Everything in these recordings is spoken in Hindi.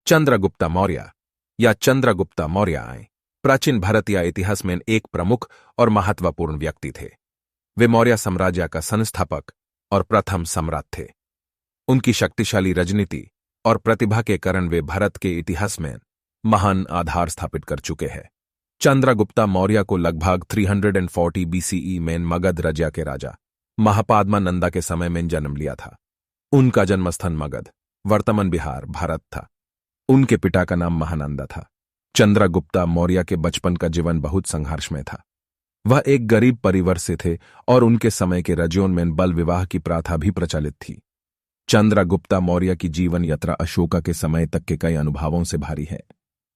चंद्रगुप्त मौर्य या चंद्रगुप्त मौर्य प्राचीन भारतीय इतिहास में एक प्रमुख और महत्वपूर्ण व्यक्ति थे। वे मौर्य साम्राज्य का संस्थापक और प्रथम सम्राट थे। उनकी शक्तिशाली राजनीति और प्रतिभा के कारण वे भारत के इतिहास में महान आधार स्थापित कर चुके हैं। चंद्रगुप्त मौर्य को लगभग 340 BCE में मगध राज्य के राजा महापादमा नंदा के समय में जन्म लिया था। उनका जन्मस्थान मगध, वर्तमान बिहार, भारत था। उनके पिता का नाम महानंदा था। चंद्रगुप्त मौर्य के बचपन का जीवन बहुत संघर्षमय था। वह एक गरीब परिवार से थे और उनके समय के राज्यों में बाल विवाह की प्रथा भी प्रचलित थी। चंद्रगुप्त मौर्य की जीवन यात्रा अशोका के समय तक के कई अनुभवों से भारी है।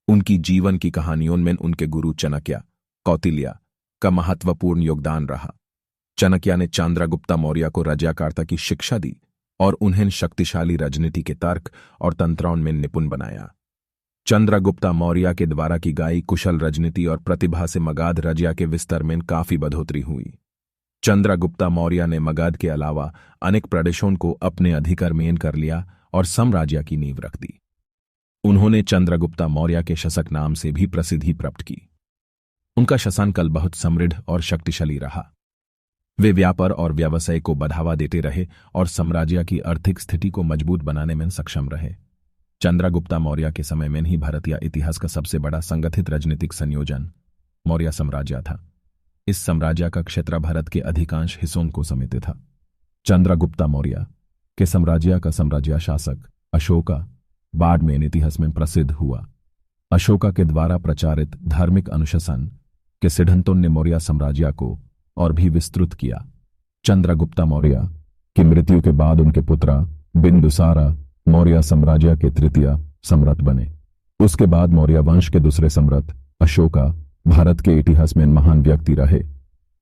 उनकी जीवन की कहानियों में उनके गुरु चाणक्य, कौटिल्य का महत्वपूर्ण योगदान रहा। चाणक्य ने चंद्रगुप्त मौर्य को राज्यकारिता की शिक्षा दी और उन्हें शक्तिशाली राजनीति के तर्क और तंत्रों में निपुण बनाया। चंद्रगुप्त मौर्य के द्वारा की गई कुशल राजनीति और प्रतिभा से मगध राज्य के विस्तार में काफी बढ़ोतरी हुई। चंद्रगुप्त मौर्य ने मगध के अलावा अनेक प्रदेशों को अपने अधिकार में कर लिया और साम्राज्य की नींव रख दी। उन्होंने चंद्रगुप्त मौर्य के शासक नाम से भी प्रसिद्धि प्राप्त की। उनका शासनकाल बहुत समृद्ध और शक्तिशाली रहा। वे व्यापार और व्यवसाय को बढ़ावा देते रहे और साम्राज्य की आर्थिक स्थिति को मजबूत बनाने में सक्षम रहे। चंद्रगुप्त मौर्य के समय में ही भारतीय इतिहास का सबसे बड़ा संगठित राजनीतिक संयोजन मौर्य साम्राज्य था। इस साम्राज्य का क्षेत्र भारत के अधिकांश हिस्सों को समेटे था। चंद्रगुप्त मौर्य के साम्राज्य का साम्राज्य शासक अशोका बाद में इतिहास में प्रसिद्ध हुआ। अशोका के द्वारा प्रचारित धार्मिक अनुशासन के सिद्धांतों ने मौर्य साम्राज्य को और भी विस्तृत किया। चंद्रगुप्त मौर्य की मृत्यु के बाद उनके पुत्र बिंदुसार मौर्य साम्राज्य के तृतीय सम्राट बने। उसके बाद मौर्य वंश के दूसरे सम्राट अशोका भारत के इतिहास में महान व्यक्ति रहे।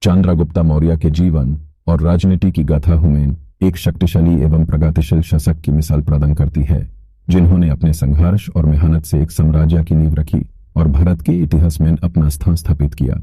चंद्रगुप्त मौर्य के जीवन और राजनीति की गाथा हमें एक शक्तिशाली एवं प्रगतिशील शासक की मिसाल प्रदान करती है, जिन्होंने अपने संघर्ष और मेहनत से एक साम्राज्य की नींव रखी और भारत के इतिहास में अपना स्थान स्थापित किया।